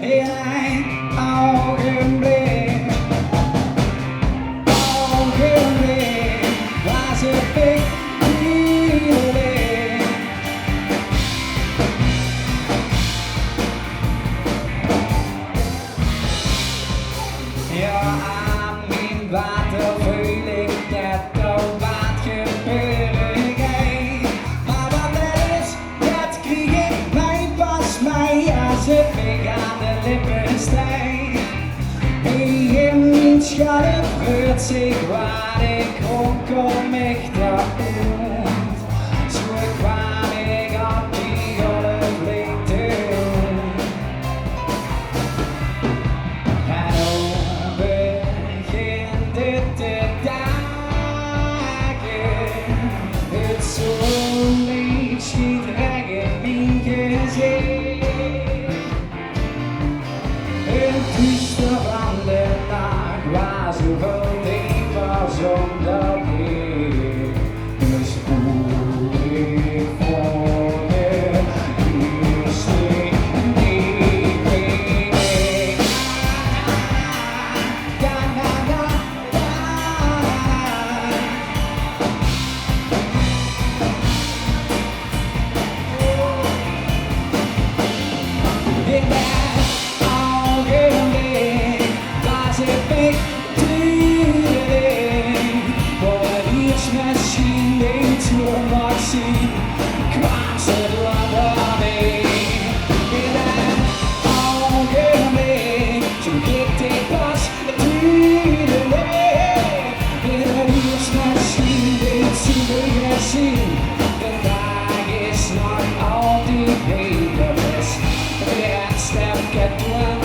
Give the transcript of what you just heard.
in een ogenblik. Ogenblik was het ik iedereen. Ja, aan mijn water voel ik net al wat gebeuren gaat. Maar wat dat is, dat krijg ik mij pas mij als het me aan de lippen stijgt. In mijn schat vreurt zich waar ik kom ik daaruit. Zo kwam ik op die golflengte. En dan begint het te dagen. Het zonlicht schiet recht in mijn gezicht. Het duister van de nacht was zoveel dieper zonder ik. Dus voel ik voor de eerste keer. Da da da da. In dat ogenblik was het ik iedereen. Voor het eerst misschien niet zo mag zien, kwam ze door me. In dat ogenblik, zo ik dit pas iedereen. In het eerst misschien niet zo gezien, de dag is nog altijd heel bewust. Het stapje door